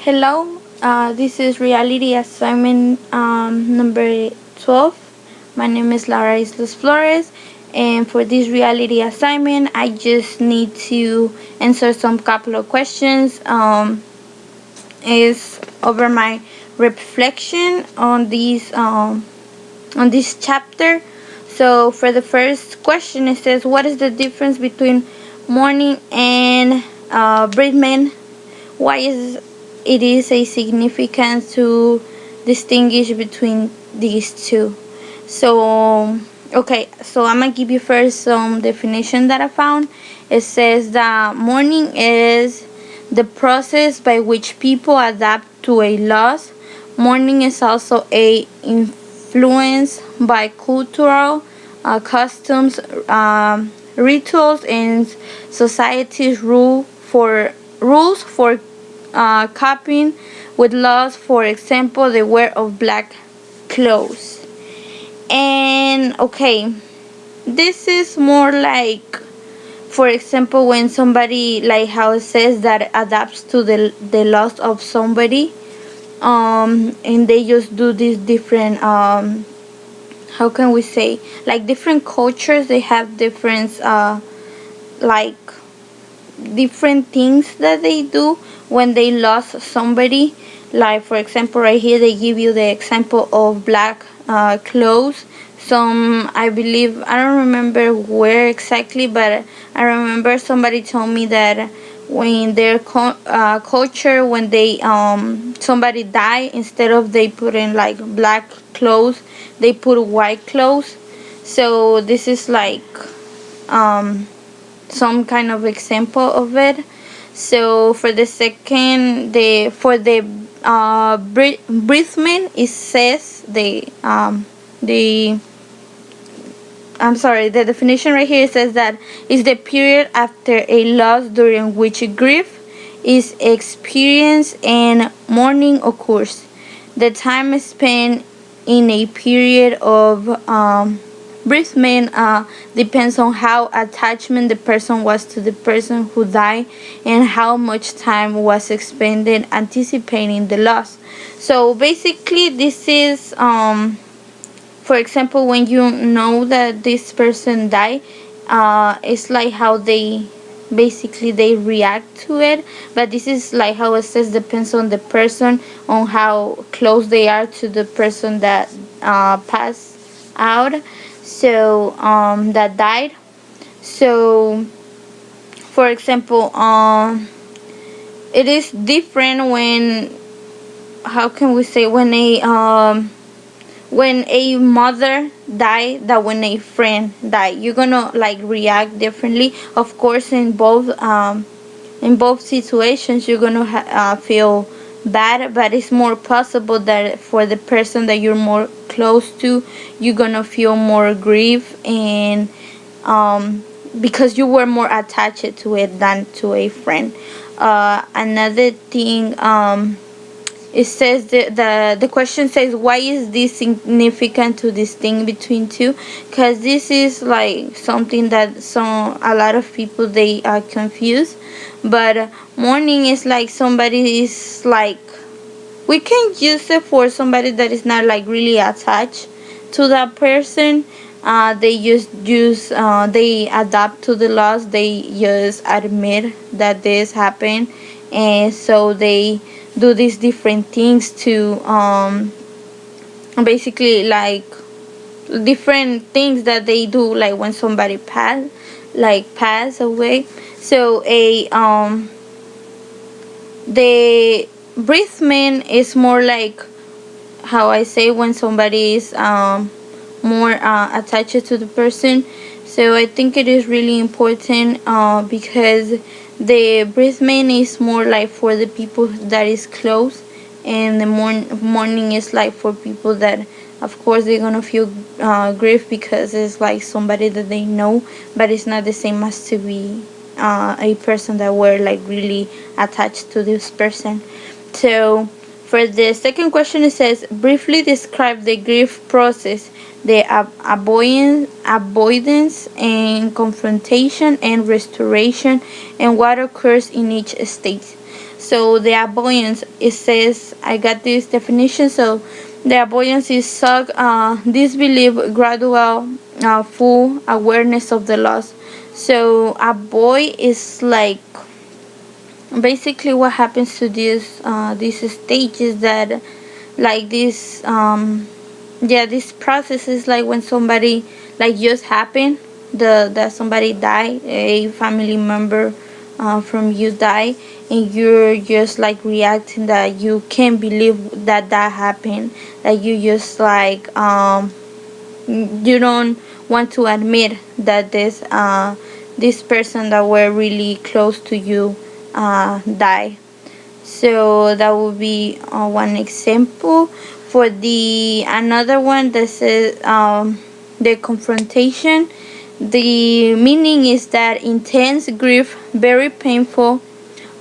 Hello, this is reality assignment number 12. My name is Lara Islas Flores, and for this reality assignment, I just need to answer some couple of questions. Is over my reflection on this chapter. So for the first question, it says, "What is the difference between morning and breathment? Why is a significant to distinguish between these two?" So okay, so I'm gonna give you first some definition that I found. It says that mourning is the process by which people adapt to a loss. Mourning is also a influence by cultural customs, rituals, and society's rules for coping with loss. For example, the wear of black clothes. And okay, this is more like, for example, when somebody, like how it says, that adapts to the loss of somebody, and they just do these different, how can we say, like different cultures, they have different like different things that they do when they lost somebody. Like for example, right here they give you the example of black clothes. Some, I believe, I don't remember where exactly, but I remember somebody told me that when their culture, when they somebody die, instead of they put in like black clothes, they put white clothes. So this is like um some kind of example of it. So for the second, the for the breathment, it says the I'm sorry, the definition right here says that is the period after a loss during which grief is experienced and mourning occurs. The time spent in a period of bereavement depends on how attachment the person was to the person who died and how much time was expended anticipating the loss. So basically, this is for example, when you know that this person died, it's like how they basically they react to it. But this is like how it says depends on the person, on how close they are to the person that passed out, so that died. So for example, it is different when, how can we say, when a mother die that when a friend die, you're gonna like react differently. Of course, in both situations you're gonna feel bad, but it's more possible that for the person that you're more close to, you're gonna feel more grief, and because you were more attached to it than to a friend. Another thing, it says the question says, why is this significant to distinguish between two? Because this is like something that some a lot of people they are confused. But mourning is like somebody is like, we can use it for somebody that is not like really attached to that person. They just use they adapt to the loss, they just admit that this happened, and so they do these different things to basically like different things that they do, like when somebody pass away. So a the bereavement is more like how I say, when somebody is more attached to the person. So I think it is really important because the bereavement is more like for the people that is close, and the mourning is like for people that, of course, they're gonna feel grief because it's like somebody that they know, but it's not the same as to be a person that were like really attached to this person. So for the second question, it says, briefly describe the grief process, the avoidance and confrontation and restoration, and what occurs in each stage. So the avoidance, it says, I got this definition. So the avoidance is disbelief, gradual, full awareness of the loss. So avoid is like basically what happens to these stages that like this yeah, this process is like when somebody like just happened, the that somebody died, a family member from you die, and you're just like reacting that you can't believe that that happened, that you just like you don't want to admit that this person that were really close to you die. So that would be one example. For the another one, this is the confrontation. The meaning is that intense grief, very painful,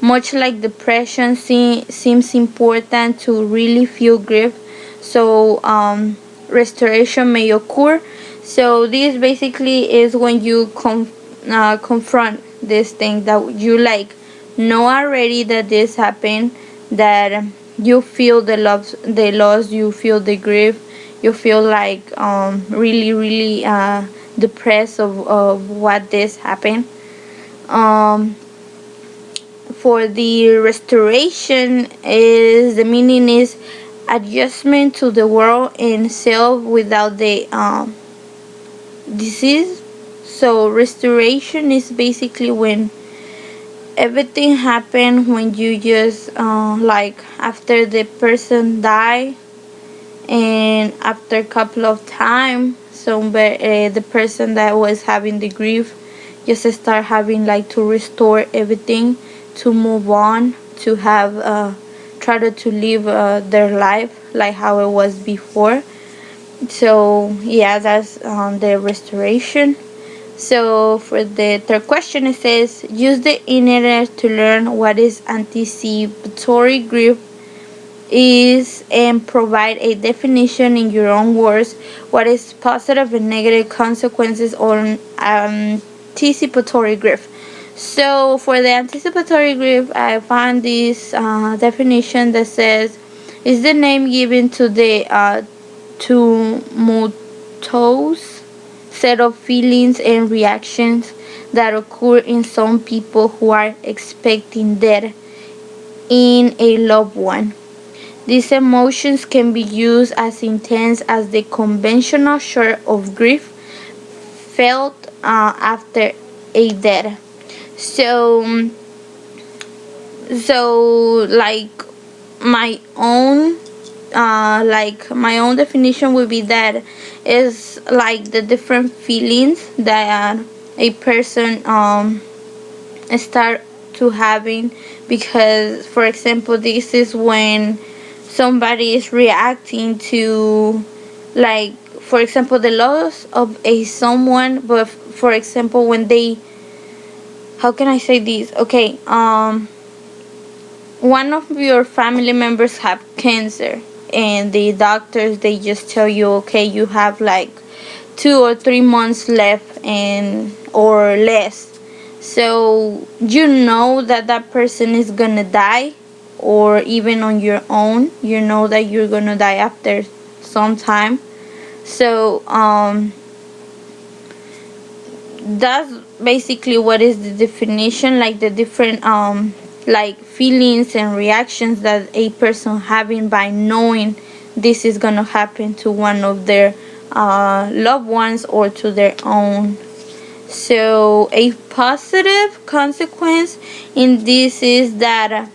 much like depression, seems important to really feel grief. So restoration may occur. So this basically is when you confront this thing that you like know already that this happened, that you feel the loss, you feel the grief, you feel like really really depressed of what this happened. um for the restoration, is the meaning is adjustment to the world and self without the disease. So restoration is basically when everything happened, when you just like after the person died, and after a couple of time, so the person that was having the grief just start having like to restore everything, to move on, to have try to live their life like how it was before. So yeah, that's the restoration. So for the third question, it says use the internet to learn what is anticipatory grief is and provide a definition in your own words. What is positive and negative consequences on anticipatory grief? So for the anticipatory grief, I found this definition that says is the name given to the tumultuous set of feelings and reactions that occur in some people who are expecting death in a loved one. These emotions can be used as intense as the conventional sort of grief felt after a death. So, like my own, my own definition would be that is like the different feelings that a person start to having, because for example this is when somebody is reacting to, like for example the loss of a someone, but for example when they, how can I say this, okay, one of your family members have cancer, and the doctors they just tell you, okay, you have like 2 or 3 months left and or less. So you know that that person is gonna die, or even on your own you know that you're gonna die after some time. So that's basically what is the definition, like the different like feelings and reactions that a person having by knowing this is gonna happen to one of their loved ones or to their own. So a positive consequence in this is that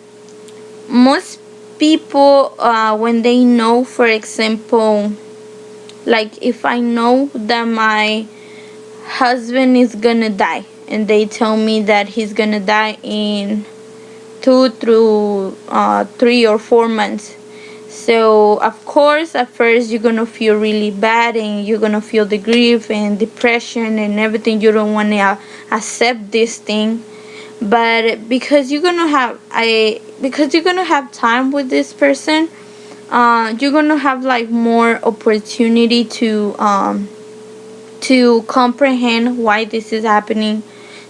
most people when they know, for example, like if I know that my husband is gonna die and they tell me that he's gonna die in 2 through 3 or 4 months. So of course at first you're gonna feel really bad and you're gonna feel the grief and depression and everything. You don't want to accept this thing, but because you're gonna have time with this person, you're gonna have like more opportunity to comprehend why this is happening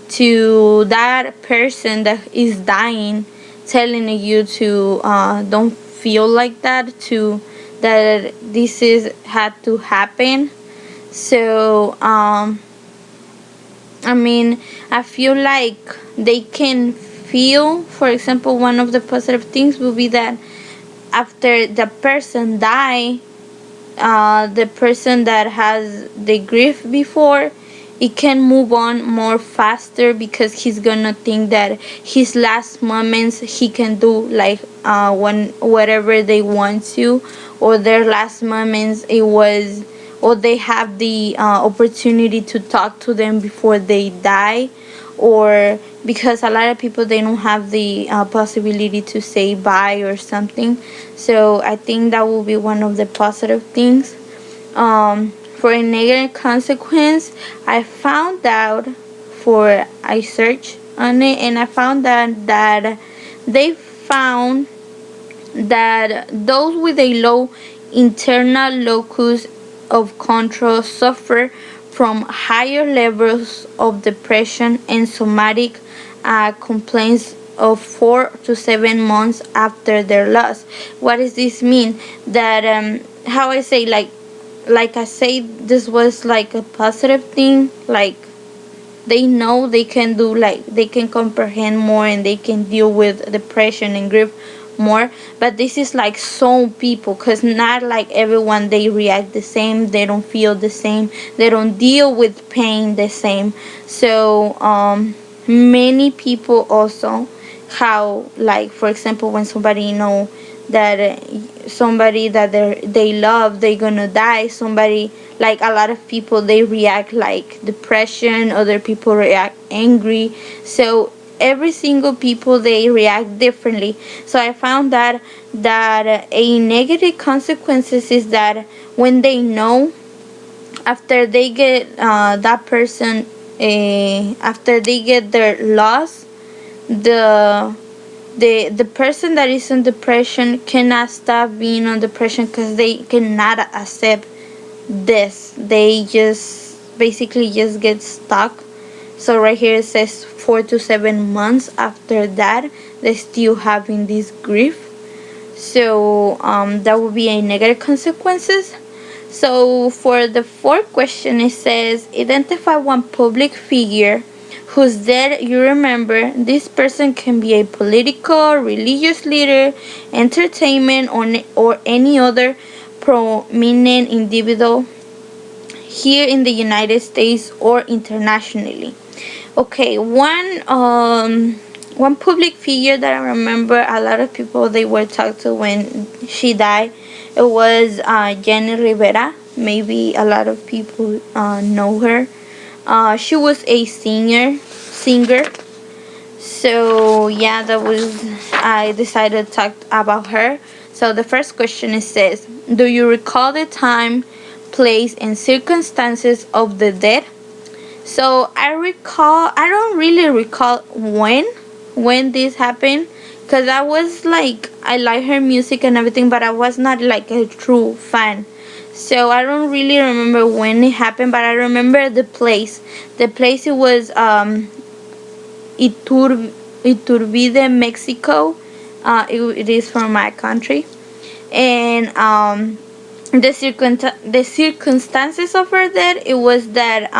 to that person that is dying, telling you to don't feel like that, to that this is had to happen. So I mean, I feel like they can feel, for example, one of the positive things would be that after the person die, the person that has the grief before, it can move on more faster because he's gonna think that his last moments he can do like when whatever they want to, or their last moments it was, or they have the opportunity to talk to them before they die, or because a lot of people they don't have the possibility to say bye or something. So I think that will be one of the positive things. For a negative consequence, I found out, for I searched on it and I found that they found that those with a low internal locus of control suffer from higher levels of depression and somatic complaints of 4 to 7 months after their loss. What does this mean? That how I say, like I say, this was like a positive thing. Like they know they can do, like they can comprehend more and they can deal with depression and grief more. But this is like some people, because not like everyone they react the same, they don't feel the same, they don't deal with pain the same. So many people also, how, like for example, when somebody know that somebody that they love they gonna die, somebody, like a lot of people they react like depression, other people react angry. So every single people they react differently. So I found that a negative consequences is that when they know, after they get that person, after they get their loss, the the person that is in depression cannot stop being on depression because they cannot accept this. They just basically just get stuck. So right here it says 4 to 7 months after that they still having this grief. So that would be a negative consequences. So for the fourth question, it says identify one public figure whose death you remember. This person can be a political, religious leader, entertainment, or any other prominent individual here in the United States or internationally. Okay, one public figure that I remember a lot of people they were talked to when she died. It was Jenny Rivera. Maybe a lot of people know her. She was a singer. So yeah, that was, I decided to talk about her. So the first question it says, do you recall the time, place, and circumstances of the death? So I don't really recall when this happened, because I was like, I like her music and everything, but I was not like a true fan. So I don't really remember when it happened, but I remember the place. The place it was Iturbide, Mexico. It is from my country, and the circumstances of her death, it was that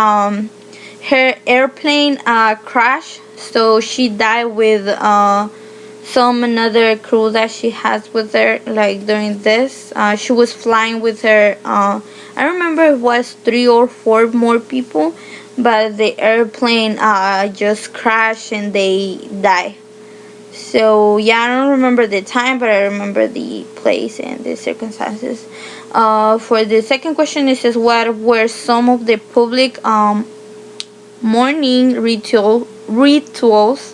her airplane crashed, so she died with some another crew that she has with her. Like during this, she was flying with her. I remember it was 3 or 4 more people, but the airplane just crashed and they died. So yeah, I don't remember the time, but I remember the place and the circumstances. For the second question, it says, what were some of the public morning rituals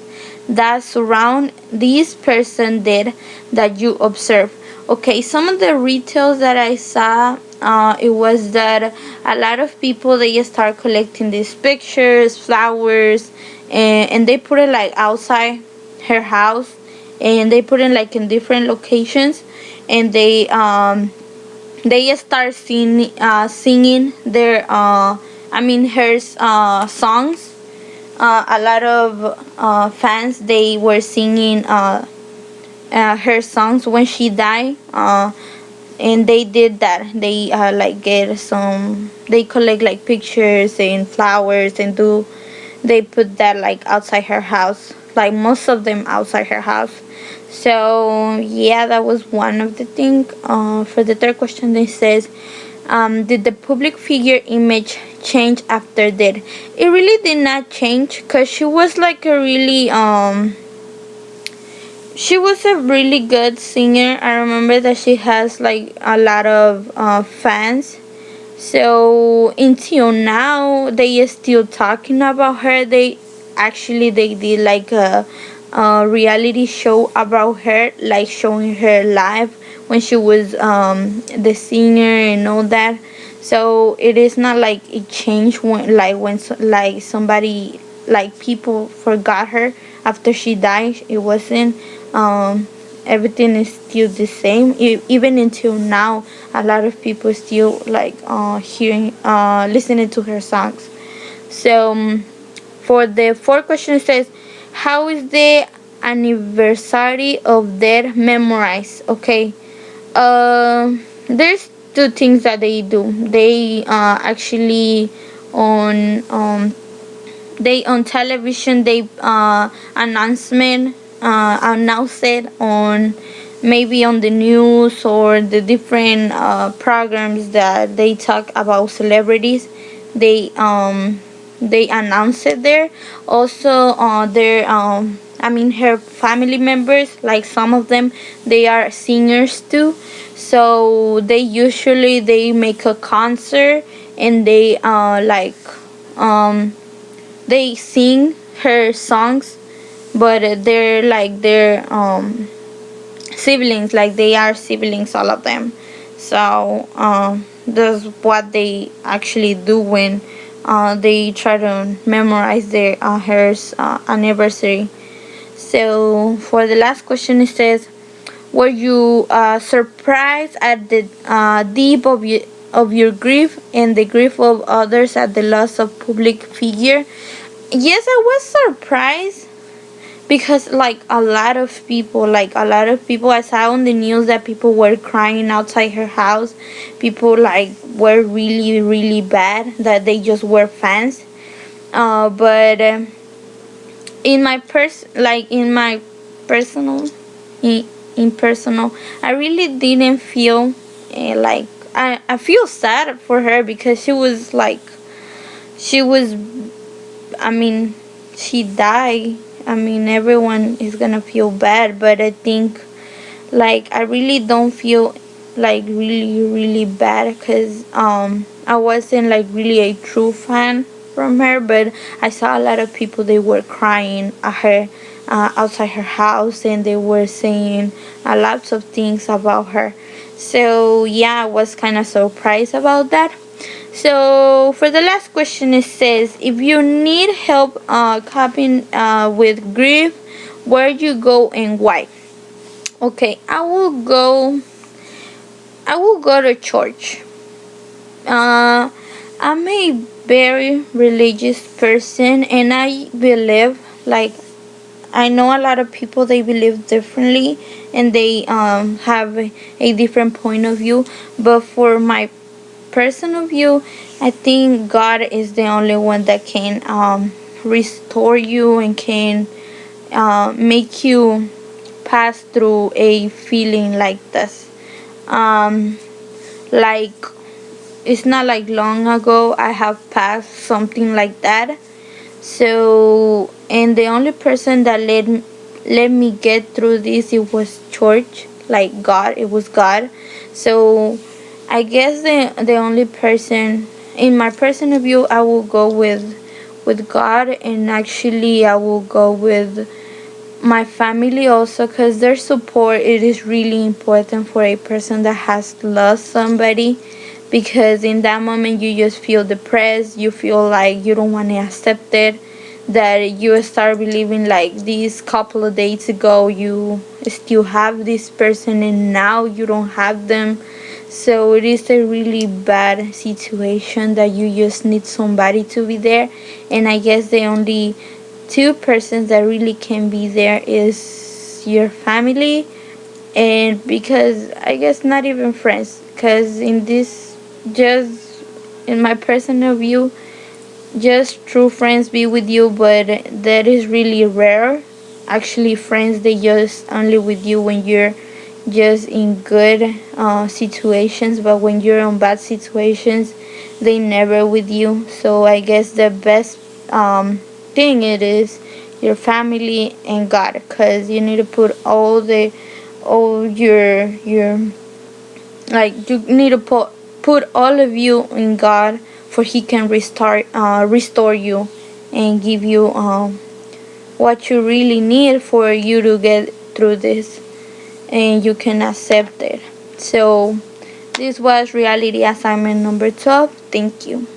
that surround this person dead that you observe? Okay, some of the rituals that I saw, it was that a lot of people they start collecting these pictures, flowers, and they put it like outside her house, and they put it like in different locations, and they start singing their I mean her songs. A lot of fans they were singing her songs when she died. And they did that. They like get some. They collect like pictures and flowers and do. They put that like outside her house. Like most of them outside her house. So yeah, that was one of the thing. For the third question, it says, did the public figure image change after that? It really did not change because she was like a really she was a really good singer. I remember that she has like a lot of fans. So until now, they are still talking about her. They did like a reality show about her, like showing her live when she was the singer and all that. So it is not like it changed like somebody, like people forgot her after she died. It wasn't. Everything is still the same. Even until now, a lot of people still like hearing, listening to her songs. So for the fourth question, it says, how is the anniversary of their memorized? Okay. There's two things that they do. They actually on they on television, they announce it on, maybe on the news or the different programs that they talk about celebrities. They announce it there. Also their I mean her family members, like some of them, they are singers too. So they make a concert, and um they sing her songs, but they're siblings, like they are siblings, all of them. So that's what they actually do when they try to memorize their her anniversary. So for the last question, it says, were you surprised at the deep of your grief and the grief of others at the loss of public figure? Yes, I was surprised because a lot of people I saw on the news that people were crying outside her house. People like were really really bad, that they just were fans. But in my personal in, in personal, I really didn't feel like I feel sad for her because she was, I mean, she died. I mean, everyone is gonna feel bad, but I think like I really don't feel like really really bad because I wasn't like really a true fan from her, but I saw a lot of people, they were crying at her outside her house, and they were saying lots of things about her. So yeah, I was kind of surprised about that. So for the last question, it says, if you need help coping with grief, where you go and why? Okay, I will go to church. Uh, I'm a very religious person, and I believe, like, I know a lot of people, they believe differently, and they have a different point of view. But for my personal view, I think God is the only one that can restore you and can make you pass through a feeling like this. Um, like, it's not like long ago I have passed something like that. So, and the only person that let me get through this, it was church, like God. It was God. So I guess the only person, in my personal view, I will go with God, and actually I will go with my family also, because their support, it is really important for a person that has lost somebody, because in that moment you just feel depressed, you feel like you don't want to accept it, that you start believing like these couple of days ago you still have this person and now you don't have them. So it is a really bad situation that you just need somebody to be there. And I guess the only two persons that really can be there is your family And because I guess not even friends, because in this, just in my personal view, just true friends be with you, but that is really rare. Actually, friends they just only with you when you're just in good situations, but when you're in bad situations, they never with you. So I guess the best thing it is your family and God, because you need to put all your like you need to put all of you in God, for He can restore you and give you what you really need for you to get through this, and you can accept it. So this was reality assignment number 12. Thank you.